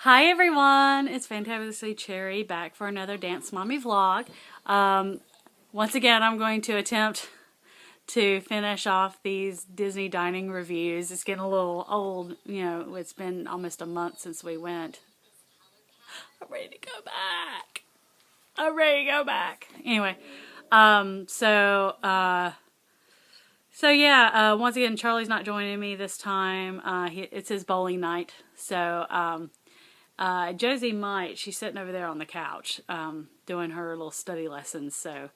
Hi everyone, it's fantabcherry back for another Dance Mommy vlog. Once again, I'm going to attempt to finish off these Disney dining reviews. It's getting a little old, you know, it's been almost a month since we went. I'm ready to go back. I'm ready to go back. Anyway, once again, Charlie's not joining me this time. It's his bowling night, so Josie might. She's sitting over there on the couch doing her little study lessons, so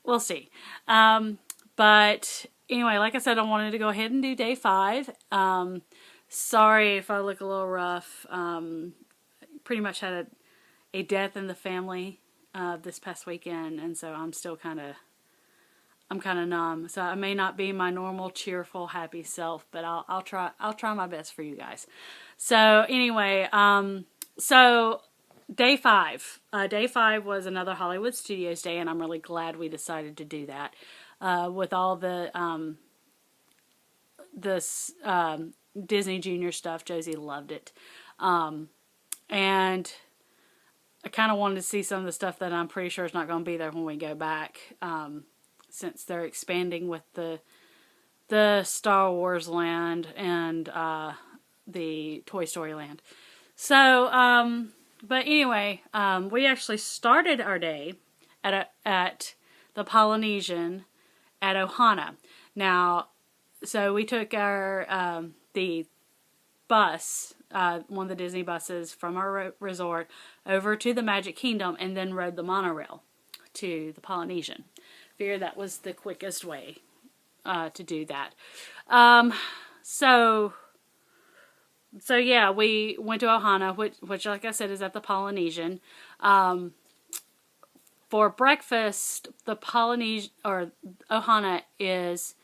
we'll see. But anyway, like I said, I wanted to go ahead and do day 5. Sorry if I look a little rough. Pretty much had a death in the family this past weekend, and so I'm still kind of numb. So I may not be my normal cheerful, happy self, but I'll try my best for you guys. So anyway, so day 5. Day 5 was another Hollywood Studios day, and I'm really glad we decided to do that. With all the Disney Junior stuff, Josie loved it. And I kind of wanted to see some of the stuff that I'm pretty sure is not going to be there when we go back, since they're expanding with the Star Wars land and the Toy Story land. So, but anyway, we actually started our day at the Polynesian at Ohana. Now, so we took our the bus, one of the Disney buses from our resort over to the Magic Kingdom, and then rode the monorail to the Polynesian. Figured that was the quickest way to do that. So yeah, we went to Ohana, which like I said is at the Polynesian. For breakfast, the Polynesian or Ohana is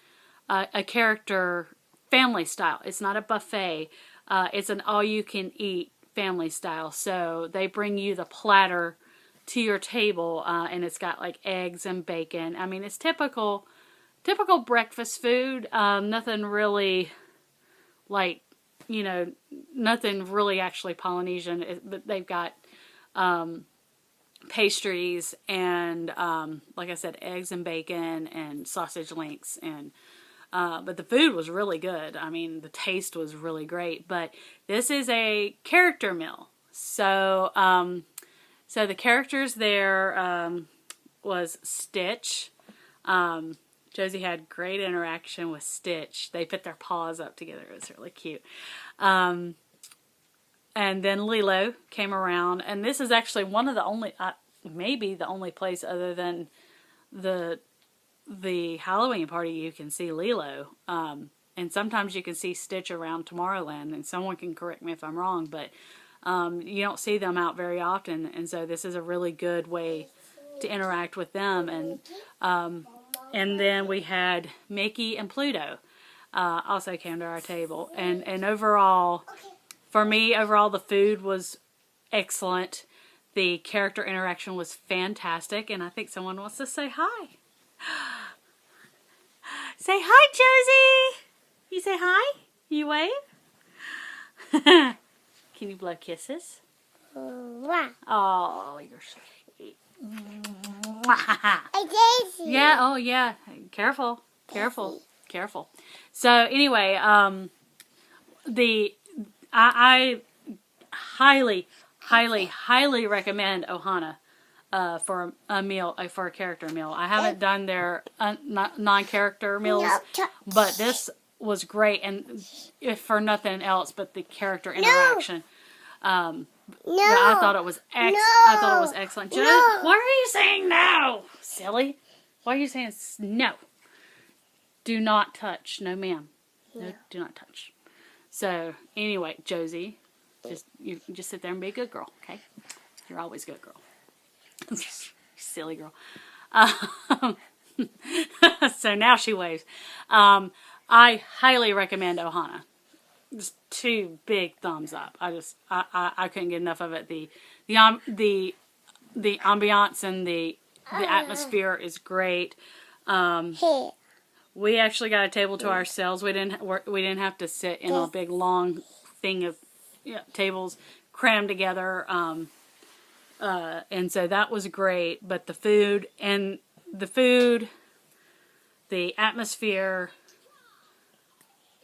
a character family style. It's not a buffet. It's an all-you-can-eat family style. So they bring you the platter to your table, and it's got like eggs and bacon. I mean, it's typical breakfast food. Nothing really like, you know, nothing really actually Polynesian, but they've got pastries and like I said, eggs and bacon and sausage links, and but the food was really good. I mean, the taste was really great. But this is a character meal, so so the characters there was Stitch. Josie had great interaction with Stitch. They put their paws up together. It was really cute. And then Lilo came around. And this is actually one of the only, maybe the only place other than the Halloween party you can see Lilo. And sometimes you can see Stitch around Tomorrowland. And someone can correct me if I'm wrong, but you don't see them out very often. And so this is a really good way to interact with them. And then we had Mickey and Pluto also came to our table. And overall, for me, overall the food was excellent. The character interaction was fantastic. And I think someone wants to say hi. Say hi, Josie! You say hi? You wave? Can you blow kisses? Oh, you're so sweet. Yeah, oh yeah. Careful. So anyway, I highly recommend Ohana for a meal, for a character meal. I haven't done their non-character meals, but this was great, and if for nothing else but the character interaction. I thought it was excellent. Joe, why are you saying no, silly? Why are you saying no? Do not touch. No, ma'am. No, do not touch. So anyway, Josie, you just sit there and be a good girl, okay? You're always a good girl. Silly girl. So now she waves. I highly recommend Ohana. Just 2 big thumbs up. I couldn't get enough of it. The ambiance and the atmosphere is great. We actually got a table to ourselves. We didn't have to sit in a big long thing of tables crammed together. And so that was great. But the food, the atmosphere,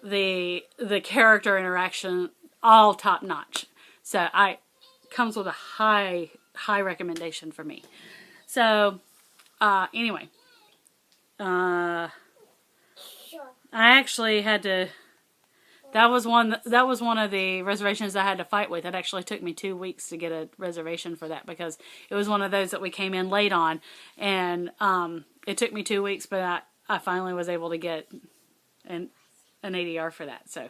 the character interaction, all top notch. So comes with a high recommendation for me. So anyway, I actually had to. That was one of the reservations I had to fight with. It actually took me 2 weeks to get a reservation for that because it was one of those that we came in late on, and it took me 2 weeks, but I finally was able to get an ADR for that. So,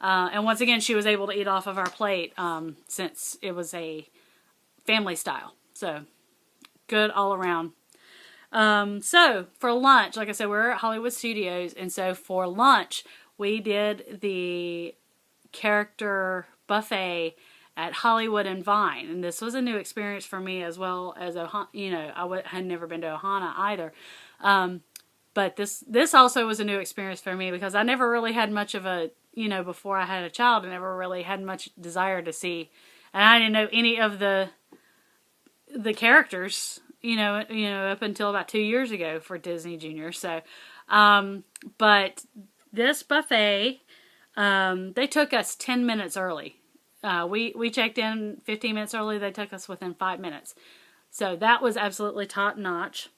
and once again, she was able to eat off of our plate since it was a family style. So, good all around. So for lunch, like I said, we're at Hollywood Studios, and so for lunch, we did the character buffet at Hollywood and Vine, and this was a new experience for me as well as I had never been to Ohana either. But this also was a new experience for me because I never really had much of a, before I had a child, I never really had much desire to see, and I didn't know any of the characters, up until about 2 years ago for Disney Junior. So, but this buffet, they took us 10 minutes early. We checked in 15 minutes early. They took us within 5 minutes. So that was absolutely top notch.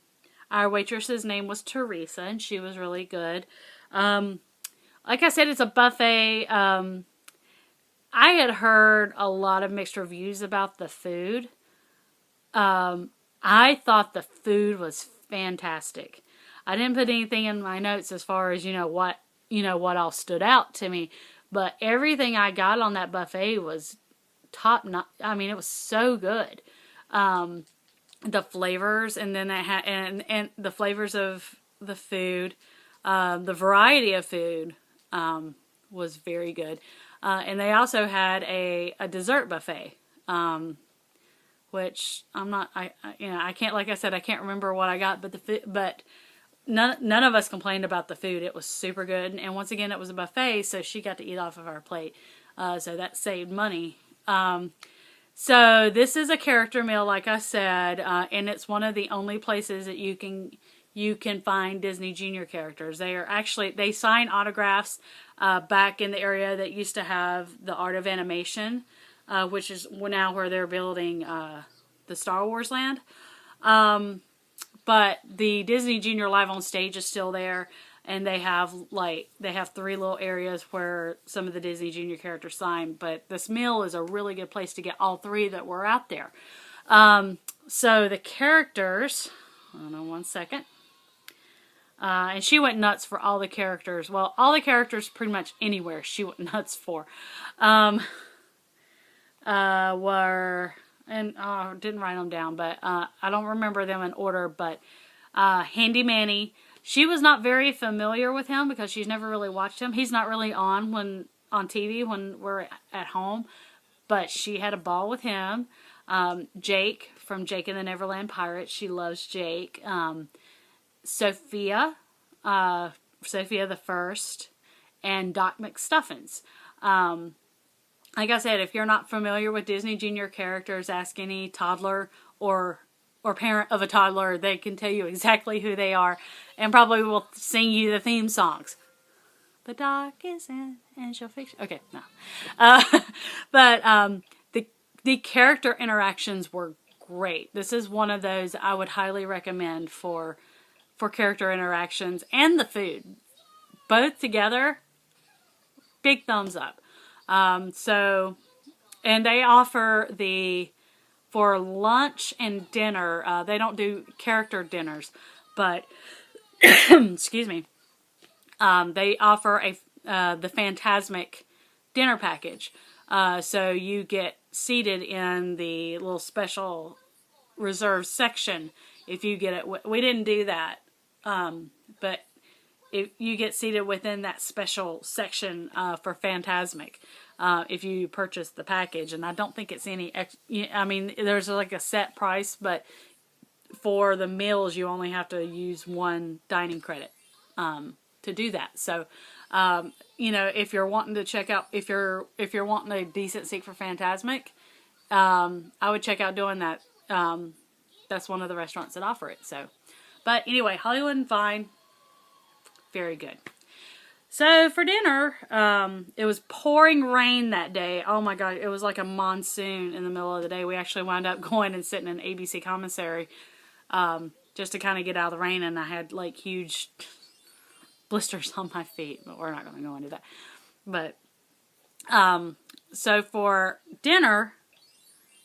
Our waitress's name was Teresa, and she was really good. Like I said, it's a buffet. I had heard a lot of mixed reviews about the food. I thought the food was fantastic. I didn't put anything in my notes as far as, what all stood out to me. But everything I got on that buffet was top notch. I mean, it was so good. The flavors, and then they had, and the flavors of the food, the variety of food, was very good. And they also had a dessert buffet, which I can't, like I said, I can't remember what I got, but none of us complained about the food. It was super good. And once again, it was a buffet, so she got to eat off of our plate. So that saved money. So this is a character meal, like I said, and it's one of the only places that you can find Disney Junior characters. They sign autographs back in the area that used to have the Art of Animation, which is now where they're building the Star Wars land. But the Disney Junior Live on Stage is still there, and they have 3 little areas where some of the Disney Junior characters sign. But this meal is a really good place to get all 3 that were out there. So the characters, hold on one second. And she went nuts for all the characters. Well, all the characters pretty much anywhere she went nuts for. Didn't write them down, but I don't remember them in order, but Handy Manny, she was not very familiar with him because she's never really watched him. He's not really on TV when we're at home, but she had a ball with him. Jake from Jake and the Neverland Pirates, she loves Jake. Sophia the First, and Doc McStuffins. Like I said, if you're not familiar with Disney Junior characters, ask any toddler or parent of a toddler. They can tell you exactly who they are and probably will sing you the theme songs. The Doc is in and she'll fix you. Okay, no. But the character interactions were great. This is one of those I would highly recommend for character interactions and the food. Both together, big thumbs up. And they offer for lunch and dinner, they don't do character dinners, but, excuse me, they offer the Fantasmic dinner package. So you get seated in the little special reserved section if you get it. We didn't do that, but if you get seated within that special section for Fantasmic, if you purchase the package, and I don't think it's any. I mean, there's like a set price, but for the meals, you only have to use 1 dining credit to do that. So, if you're wanting to check out, if you're wanting a decent seat for Fantasmic, I would check out doing that. That's one of the restaurants that offer it. So, but anyway, Hollywood and Vine, very good. So for dinner, it was pouring rain that day. Oh my God, it was like a monsoon in the middle of the day. We actually wound up going and sitting in ABC commissary just to kind of get out of the rain, and I had like huge blisters on my feet, but we're not going to go into that. But so for dinner,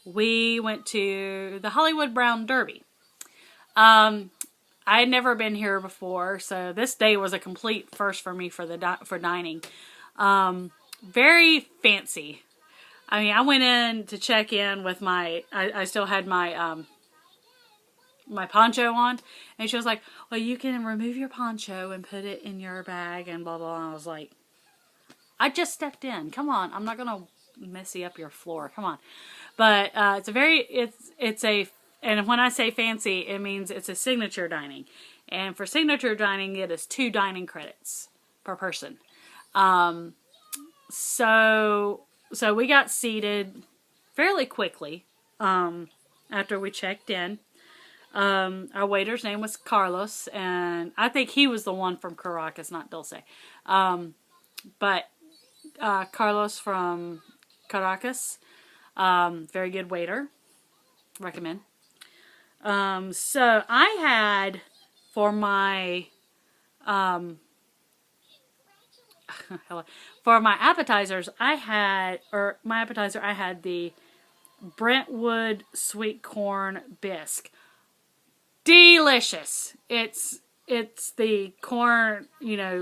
we went to the Hollywood Brown Derby. I had never been here before, so this day was a complete first for me for dining. Very fancy. I mean, I went in to check in with I still had my my poncho on, and she was like, "Well, you can remove your poncho and put it in your bag," and blah blah. And I was like, "I just stepped in. Come on, I'm not gonna messy up your floor. Come on." But and when I say fancy, it means it's a signature dining. And for signature dining, it is 2 dining credits per person. So we got seated fairly quickly after we checked in. Our waiter's name was Carlos, and I think he was the one from Caracas, not Dulce. But Carlos from Caracas, very good waiter. Recommend. So I had for my appetizers, I had the Brentwood sweet corn bisque. Delicious. It's the corn,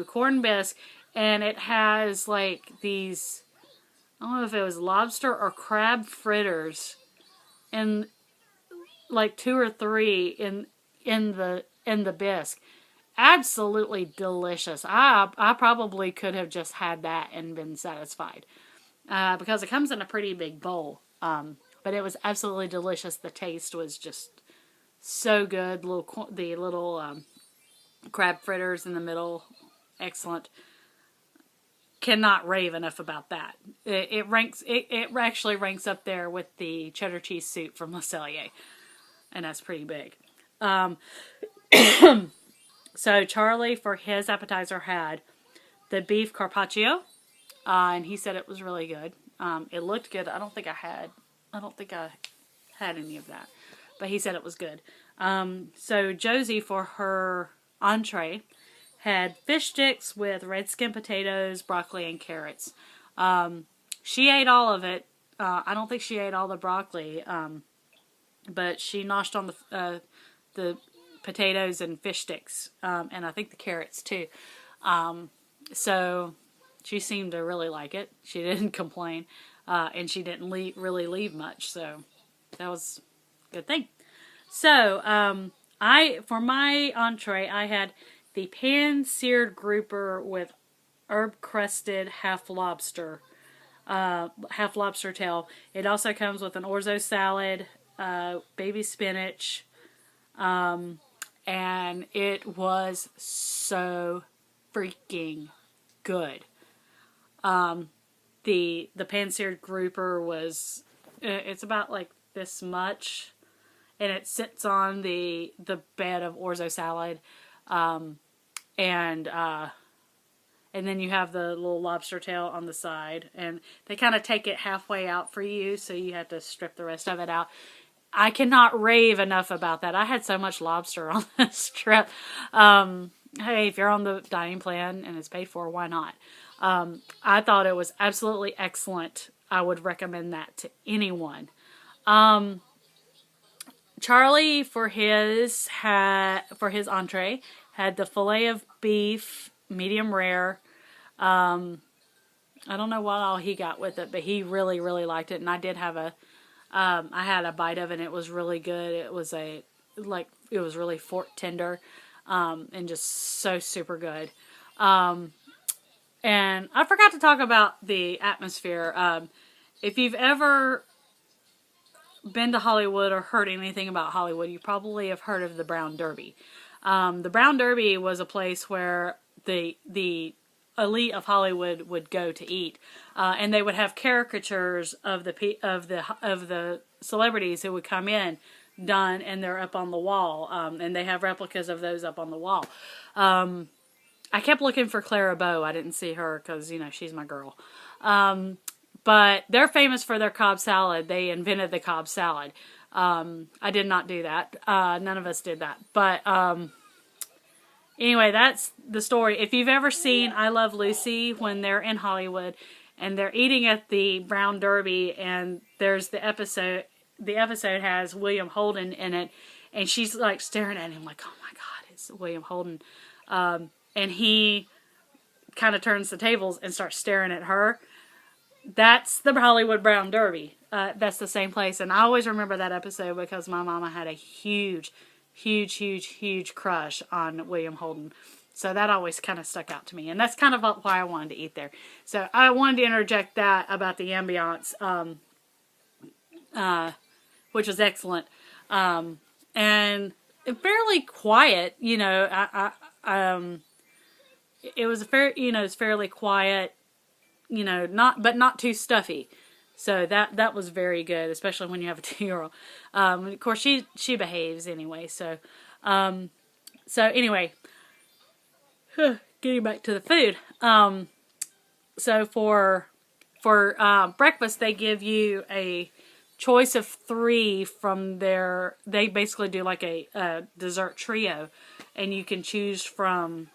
corn bisque, and it has like these, I don't know if it was lobster or crab fritters, and like 2 or 3 in the bisque. Absolutely delicious. I probably could have just had that and been satisfied because it comes in a pretty big bowl. But it was absolutely delicious. The taste was just so good. The little crab fritters in the middle, excellent. Cannot rave enough about that. It actually ranks up there with the cheddar cheese soup from Le Cellier. And that's pretty big. So Charlie, for his appetizer, had the beef carpaccio, and he said it was really good. It looked good. I don't think I had any of that, but he said it was good. So Josie, for her entree, had fish sticks with red skin potatoes, broccoli, and carrots. She ate all of it. I don't think she ate all the broccoli. But she noshed on the potatoes and fish sticks, and I think the carrots too. So she seemed to really like it. She didn't complain, and she didn't really leave much. So that was a good thing. So for my entree, I had the pan-seared grouper with herb-crusted half lobster tail. It also comes with an orzo salad, baby spinach, and it was so freaking good. The pan-seared grouper was, it's about like this much, and it sits on the bed of orzo salad, and then you have the little lobster tail on the side, and they kind of take it halfway out for you, so you have to strip the rest of it out. I cannot rave enough about that. I had so much lobster on this trip. Hey, if you're on the dining plan and it's paid for, why not? I thought it was absolutely excellent. I would recommend that to anyone. Charlie, for his entree, had the filet of beef, medium rare. I don't know what all he got with it, but he really, really liked it. And I did have I had a bite of it, and it was really good. It was really fork tender, and just so super good. And I forgot to talk about the atmosphere. If you've ever been to Hollywood or heard anything about Hollywood, you probably have heard of the Brown Derby. The Brown Derby was a place where the elite of Hollywood would go to eat, and they would have caricatures of the celebrities who would come in done, and they're up on the wall, and they have replicas of those up on the wall. I kept looking for Clara Bow. I didn't see her because, you know, she's my girl. But they're famous for their Cobb salad. They invented the Cobb salad. I did not do that. None of us did that. But anyway, that's the story. If you've ever seen I Love Lucy when they're in Hollywood and they're eating at the Brown Derby, and there's the episode has William Holden in it, and she's like staring at him like, oh my God, it's William Holden. And he kind of turns the tables and starts staring at her. That's the Hollywood Brown Derby. That's the same place. And I always remember that episode because my mama had a huge crush on William Holden. So that always kind of stuck out to me. And that's kind of why I wanted to eat there. So I wanted to interject that about the ambiance, which was excellent. And fairly quiet, you know, it was it's fairly quiet, you know, not too stuffy. So that was very good, especially when you have a 2-year-old. Of course, she behaves anyway. So anyway, getting back to the food. So for breakfast, they give you a choice of 3 from they basically do like a dessert trio, and you can choose from,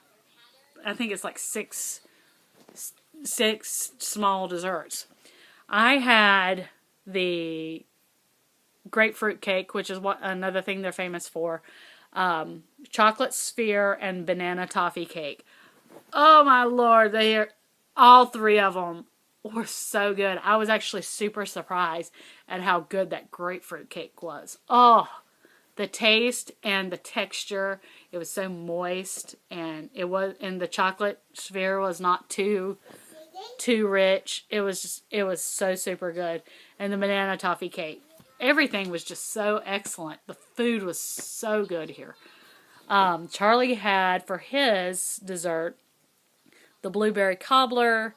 I think it's like six small desserts. I had the grapefruit cake, which is another thing they're famous for, chocolate sphere, and banana toffee cake. Oh my Lord, all 3 of them were so good. I was actually super surprised at how good that grapefruit cake was. Oh, the taste and the texture, it was so moist, and the chocolate sphere was not too rich. It was so super good. And the banana toffee cake, everything was just so excellent. The food was so good here. Charlie had for his dessert the blueberry cobbler,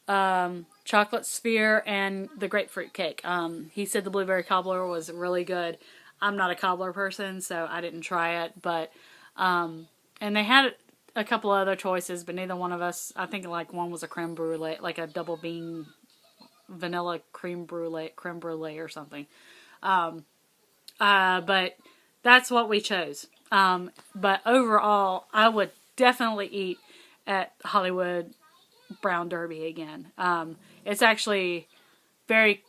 chocolate sphere, and the grapefruit cake. He said the blueberry cobbler was really good. I'm not a cobbler person, so I didn't try it, but and they had a couple other choices, but neither one of us, I think like one was a creme brulee, like a double bean vanilla creme brulee or something. But that's what we chose. But overall, I would definitely eat at Hollywood Brown Derby again. It's actually very,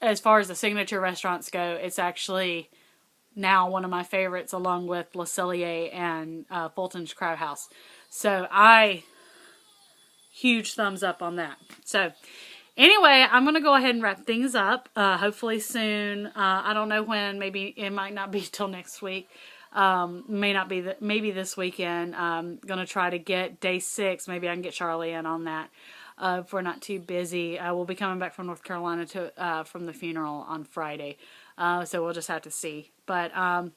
as far as the signature restaurants go, it's actually now one of my favorites, along with Le Cellier and Fulton's Crowd House. So huge thumbs up on that. So anyway, I'm going to go ahead and wrap things up. Hopefully soon. I don't know when. Maybe it might not be till next week. May not be maybe this weekend. I'm going to try to get day 6. Maybe I can get Charlie in on that. If we're not too busy. We'll be coming back from North Carolina from the funeral on Friday. So we'll just have to see. But I'm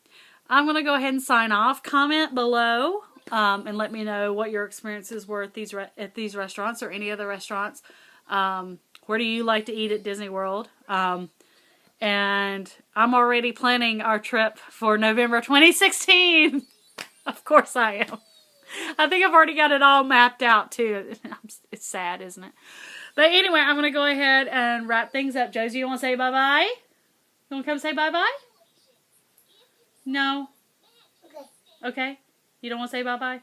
going to go ahead and sign off. Comment below and let me know what your experiences were at these restaurants or any other restaurants. Where do you like to eat at Disney World? And I'm already planning our trip for November 2016. Of course I am. I think I've already got it all mapped out too. It's sad, isn't it? But anyway, I'm going to go ahead and wrap things up. Josie, you want to say bye-bye? You want to come say bye-bye? No? Okay. You don't want to say bye-bye?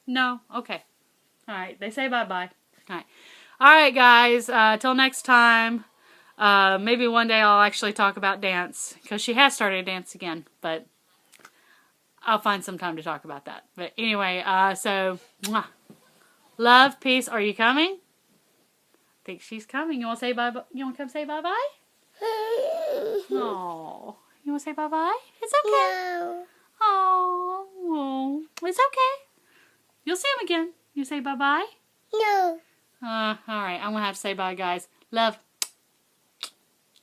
No? Okay. All right. They say bye-bye. All right. All right, guys. Till next time. Maybe one day I'll actually talk about dance, because she has started to dance again, but I'll find some time to talk about that. But anyway, so, mwah. Love, peace. Are you coming? I think she's coming. You want to say bye? You want to come say bye-bye? Oh, you want to say bye-bye? It's okay. No. Oh, it's okay. You'll see him again. You say bye-bye? No. All right. I'm going to have to say bye, guys. Love.